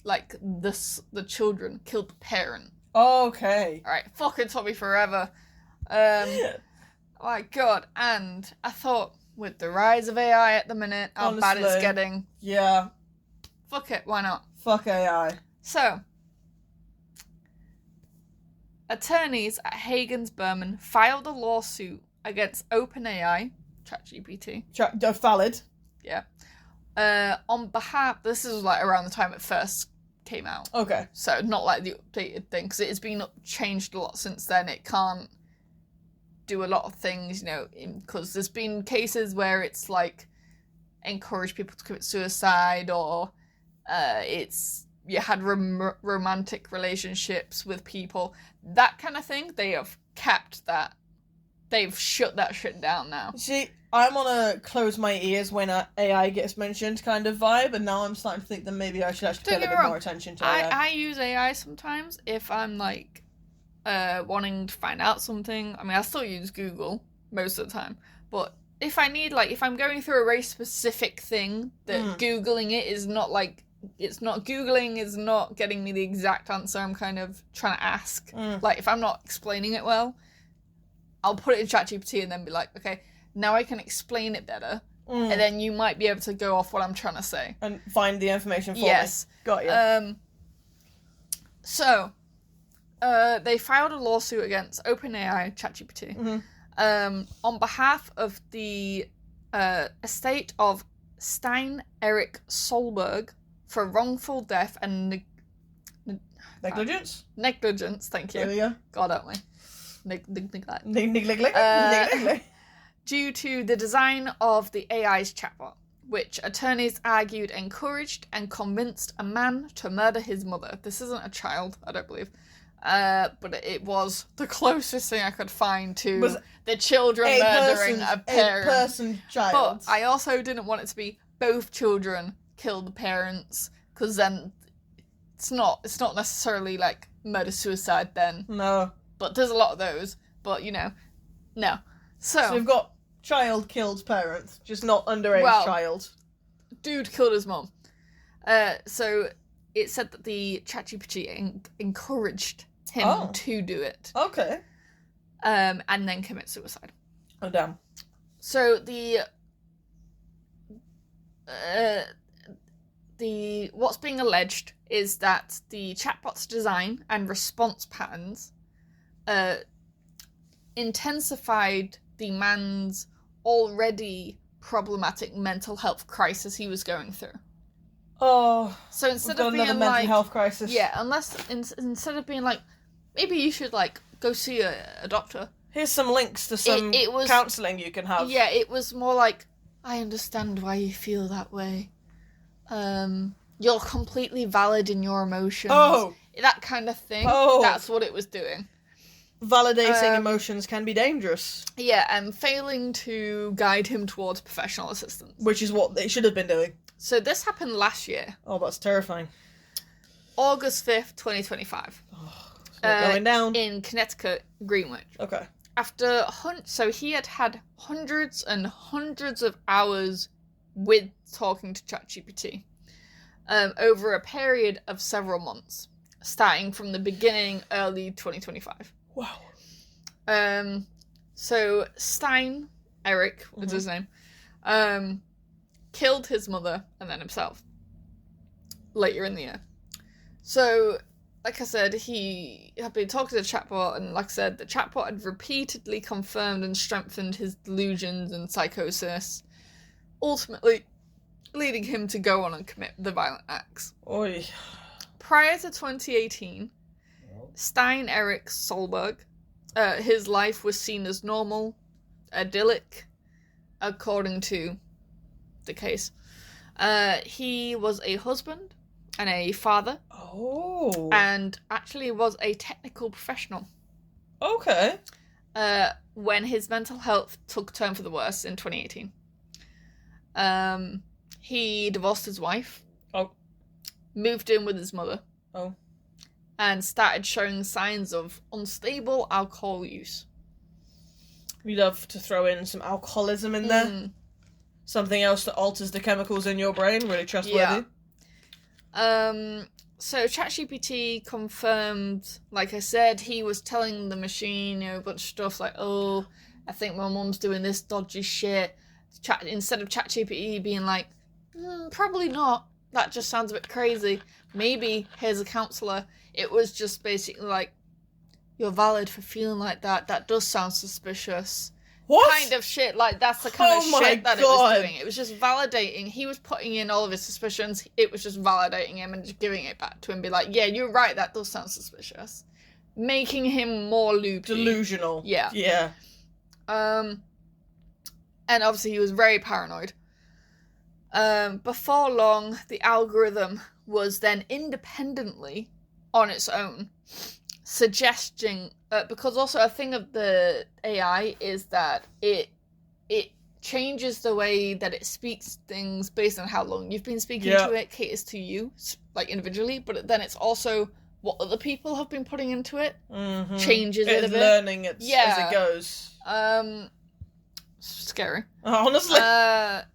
the children killed the parent. Okay. Alright, fucking took me forever. My god, and I thought, with the rise of AI at the minute, how bad it's Honestly. getting, Yeah. Fuck it, why not? Fuck AI. So, attorneys at Hagens Berman filed a lawsuit against OpenAI, ChatGPT. Valid. Yeah. On behalf, this is like around the time it first came out. Okay. So not like the updated thing, because it has been changed a lot since then. It can't do a lot of things, you know, because there's been cases where it's like encourage people to commit suicide, or you had romantic relationships with people, that kind of thing. They have capped that. They've shut that shit down now. See, I'm on a close my ears when AI gets mentioned kind of vibe, and now I'm starting to think that maybe I should actually pay a bit more attention to AI. I use AI sometimes if I'm like wanting to find out something. I mean, I still use Google most of the time, but if I need, like, if I'm going through a very specific thing that Googling it is not like, it's not Googling, is not getting me the exact answer I'm kind of trying to ask. Like, if I'm not explaining it well, I'll put it in ChatGPT and then be like, okay, now I can explain it better, and then you might be able to go off what I'm trying to say. And find the information for me. Got you. So, they filed a lawsuit against OpenAI, ChatGPT, on behalf of the estate of Stein Erik Solberg for wrongful death and negligence? Negligence, thank you. There we go. God help me. Neglect. Due to the design of the AI's chatbot, which attorneys argued encouraged and convinced a man to murder his mother. This isn't a child, I don't believe. But it was the closest thing I could find to the children murdering a parent. A person child. But I also didn't want it to be both children kill the parents, because then it's not necessarily like murder-suicide then. No. But there's a lot of those. But, you know, no. So we've got child killed parents, just not underage child. Dude killed his mom. So it said that the ChatGPT encouraged him to do it. Okay. And then commit suicide. Oh, damn. So what's being alleged is that the chatbot's design and response patterns intensified the man's already problematic mental health crisis he was going through. Oh, so instead of being another mental health crisis. Yeah, instead of being like, maybe you should like go see a doctor. Here's some links to some counselling you can have. Yeah, it was more like, I understand why you feel that way. You're completely valid in your emotions. Oh, that kind of thing. Oh, that's what it was doing. Validating emotions can be dangerous. Yeah, and failing to guide him towards professional assistance. Which is what they should have been doing. So this happened last year. Oh, that's terrifying. August 5th, 2025. Oh, going down. In Connecticut, Greenwich. Okay. After so he had hundreds and hundreds of hours with talking to ChatGPT over a period of several months, starting from the beginning, early 2025. Wow. So Stein Erik was his name. Killed his mother and then himself later in the year. So, like I said, he had been talking to the chatbot, and like I said, the chatbot had repeatedly confirmed and strengthened his delusions and psychosis, ultimately leading him to go on and commit the violent acts. Oy. Prior to 2018, Stein Erik Solberg, his life was seen as normal, idyllic, according to the case. He was a husband and a father. Oh. And actually was a technical professional. Okay. When his mental health took a turn for the worse in 2018. He divorced his wife. Oh. Moved in with his mother. Oh. And started showing signs of unstable alcohol use. We'd love to throw in some alcoholism in there. Something else that alters the chemicals in your brain, really trustworthy. Yeah. So ChatGPT confirmed, like I said, he was telling the machine, a bunch of stuff like, oh, I think my mum's doing this dodgy shit. Instead of ChatGPT being like, probably not. that just sounds a bit crazy. Maybe here's a counsellor. It was just basically like, you're valid for feeling like that. That does sound suspicious. What? Kind of shit. Like, that's the kind of shit that it was doing. It was just validating. He was putting in all of his suspicions. It was just validating him and just giving it back to him. Be like, yeah, you're right. That does sound suspicious. Making him more loopy. Delusional. Yeah. Yeah. And obviously he was very paranoid. Before long, the algorithm was then independently, on its own, suggesting, because also a thing of the AI is that it changes the way that it speaks things based on how long you've been speaking to it, caters to you, like individually, but then it's also what other people have been putting into it, changes it a bit. Learning as it goes. Scary. Honestly,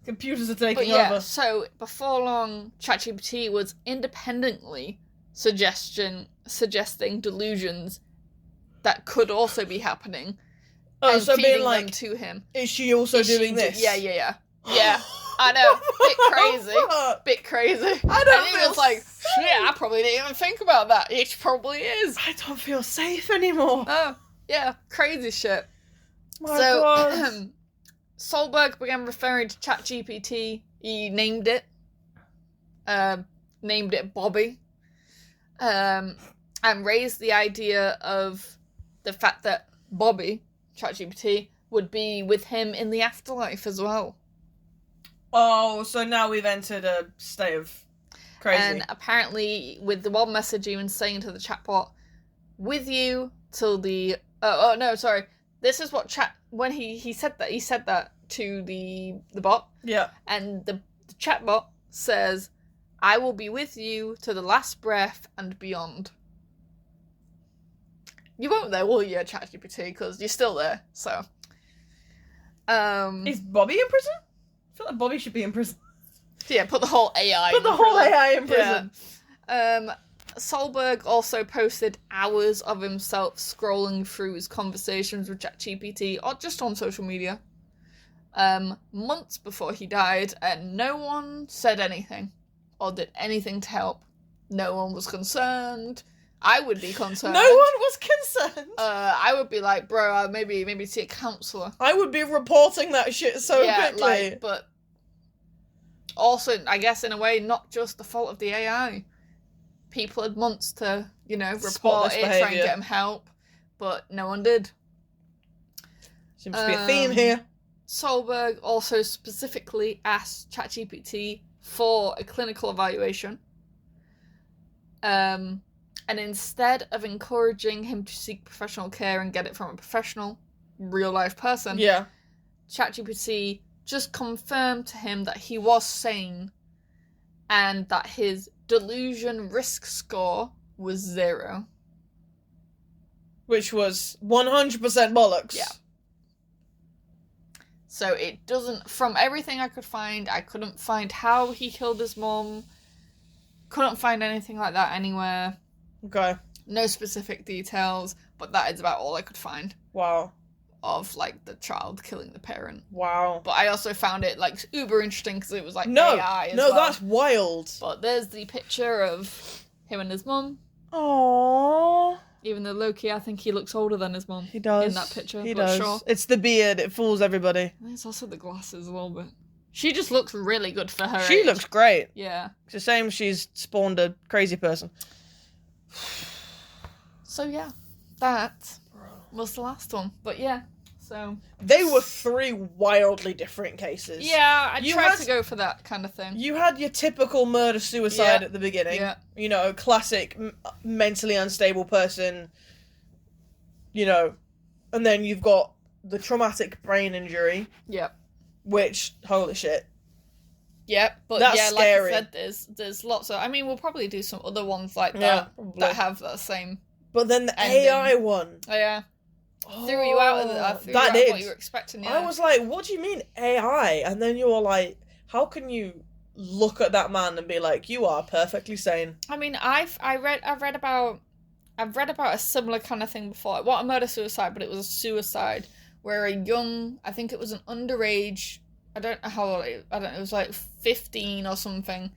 computers are taking over. So before long, ChatGPT was independently suggesting delusions that could also be happening. Oh, and so feeding being like, them to him. Is she also doing this? Yeah. Yeah, I know. Bit crazy. I don't feel feel was like, safe. shit, I probably didn't even think about that. It probably is. I don't feel safe anymore. Oh, yeah, crazy shit. My God. Solberg began referring to ChatGPT. He named it Bobby, and raised the idea of the fact that Bobby, ChatGPT, would be with him in the afterlife as well. Oh, so now we've entered a state of crazy. And apparently, with the one message even saying to the chatbot, with you till the... Oh, no, sorry. This is what when he said that to the bot. Yeah. And the chatbot says, I will be with you to the last breath and beyond. You won't there, will you, ChatGPT? Because you're still there, so. Is Bobby in prison? I feel like Bobby should be in prison. Yeah, put the whole AI in prison. Yeah. Solberg also posted hours of himself scrolling through his conversations with ChatGPT, or just on social media, months before he died, and no one said anything, or did anything to help. No one was concerned. I would be concerned. No one was concerned. I would be like, bro, maybe see a counsellor. I would be reporting that shit so quickly. But also, I guess in a way, not just the fault of the AI. People had months to, report it, try and get him help, but no one did. Seems to be a theme here. Solberg also specifically asked ChatGPT for a clinical evaluation. And instead of encouraging him to seek professional care and get it from a professional, real-life person, ChatGPT just confirmed to him that he was sane and that his delusion risk score was 0. Which was 100% bollocks. Yeah. So it doesn't, from everything I could find, I couldn't find how he killed his mum. Couldn't find anything like that anywhere. Okay. No specific details, but that is about all I could find. Wow. Of, the child killing the parent. Wow. But I also found it, uber interesting because it was, AI as well. No, that's wild. But there's the picture of him and his mum. Aww. Even though low-key, I think he looks older than his mum. He does. In that picture. He does. Sure. It's the beard. It fools everybody. It's also the glasses a little bit. She just looks really good for her She age. looks great. Yeah. It's the same she's spawned a crazy person. So, yeah. That was the last one. But, yeah. So... They were 3 wildly different cases. Yeah, I tried to go for that kind of thing. You had your typical murder-suicide at the beginning. Yeah. Classic mentally unstable person. And then you've got the traumatic brain injury. Yep. Which, holy shit. Yep, but that's scary. Like I said, there's lots of... I mean, we'll probably do some other ones like that that have that same... But then the ending. AI one. Oh, yeah. Threw you out of what you were expecting. Yeah. I was like, what do you mean AI? And then you're like, how can you look at that man and be like, you are perfectly sane? I mean, I've read about a similar kind of thing before. It wasn't a murder-suicide, but it was a suicide where I think it was an underage, I don't know how old, I don't know, it was 15 or something.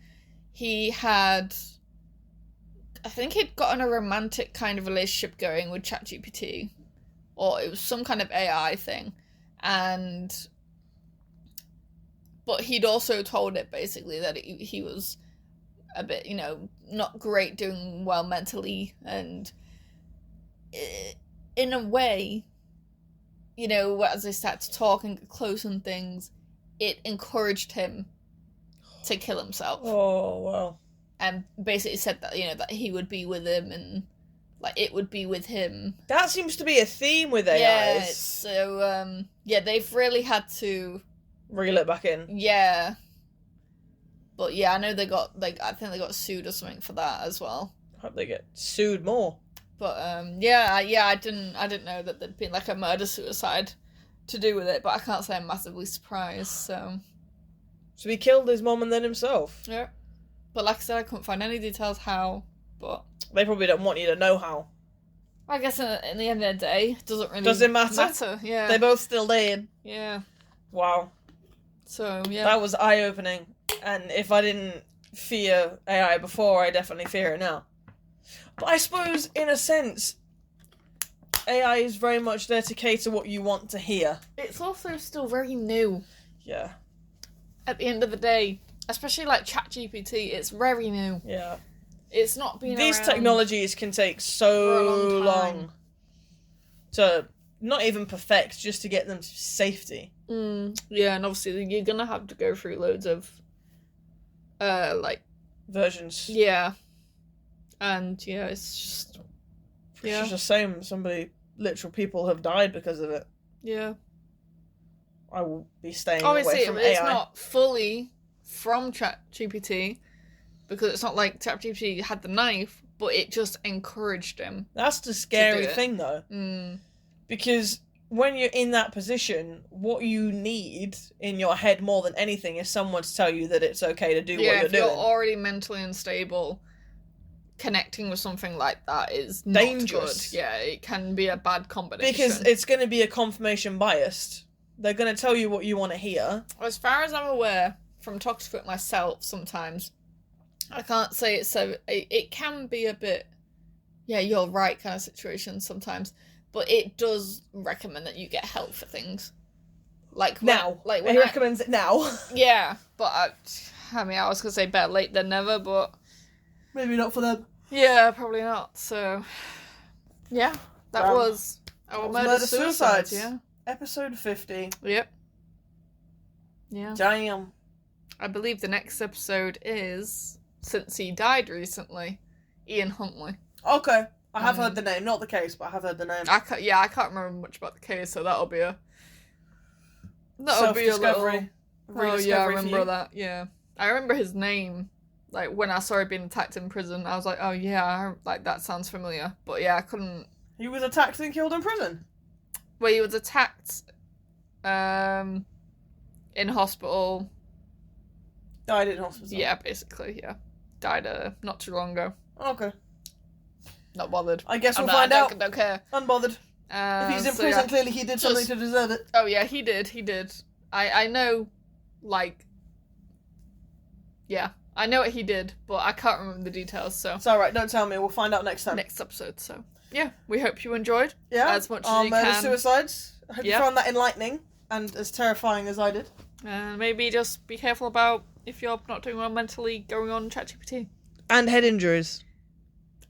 he had, I think he'd gotten a romantic kind of relationship going with ChatGPT, or it was some kind of AI thing, but he'd also told it basically that he was a bit, not great, doing well mentally, and in a way, as they started to talk and get close and things, it encouraged him to kill himself. Oh, wow. And basically said that, that he would be with him, and, it would be with him. That seems to be a theme with AIs. Yeah, so, they've really had to... reel it back in. Yeah. But, yeah, I know I think they got sued or something for that as well. I hope they get sued more. But, I didn't know that there'd been, a murder-suicide to do with it, but I can't say I'm massively surprised, so... So he killed his mom and then himself? Yeah. But like I said, I couldn't find any details how, but... They probably don't want you to know how. I guess in the end of the day, it doesn't really Does it matter? Yeah. They're both still dead. Yeah. Wow. So, yeah. That was eye-opening. And if I didn't fear AI before, I definitely fear it now. But I suppose, in a sense, AI is very much there to cater what you want to hear. It's also still very new. Yeah. At the end of the day, especially ChatGPT, it's very new. Yeah. It's not been These around technologies can take so long to not even perfect, just to get them to safety. Yeah, and obviously you're gonna have to go through loads of versions. Yeah. And yeah, it's just It's just a shame literal people have died because of it. Yeah. I will be staying Obviously, away from it's AI. not fully from ChatGPT, because it's not like ChatGPT had the knife, but it just encouraged him. That's the scary thing, though. Because when you're in that position, what you need in your head more than anything is someone to tell you that it's okay to do what you're doing. Yeah, if you're already mentally unstable, connecting with something like that is dangerous. Not good. Yeah, it can be a bad combination. Because it's going to be a confirmation biased. They're going to tell you what you want to hear. As far as I'm aware, from talking to it myself sometimes, I can't say it's so... It can be a bit, yeah, you're right kind of situation sometimes, but it does recommend that you get help for things. When it recommends it now. Yeah, but I was going to say better late than never, but... Maybe not for them. Yeah, probably not. So, yeah, that was our murder-suicides, yeah. Episode 50. Yep. Yeah. Damn. I believe the next episode is, since he died recently, Ian Huntley. Okay. I have heard the name. Not the case, but I have heard the name. I can't remember much about the case, so that'll be a little... Oh, yeah, I remember that, yeah. I remember his name. When I saw him being attacked in prison, I was like, oh yeah, that sounds familiar. But yeah, I couldn't... He was attacked and killed in prison? Well, he was attacked in hospital. Died in hospital? Yeah, basically, yeah. Died not too long ago. Okay. Not bothered. I guess we'll find out. Don't care. Unbothered. If he's in prison, clearly he did something to deserve it. Oh yeah, he did. I know, yeah. I know what he did, but I can't remember the details, so... It's alright, don't tell me. We'll find out next time. Next episode, so... Yeah, we hope you enjoyed. Yeah. As much as you can. Murder-suicides. I hope you found that enlightening and as terrifying as I did. Maybe just be careful about, if you're not doing well mentally, going on ChatGPT. And head injuries.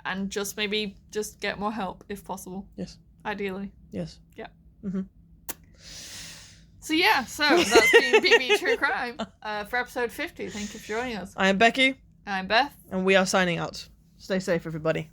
And just get more help, if possible. Yes. Ideally. Yes. Yeah. Mm-hmm. So that's been BB True Crime for episode 50. Thank you for joining us. I am Becky. I'm Beth. And we are signing out. Stay safe, everybody.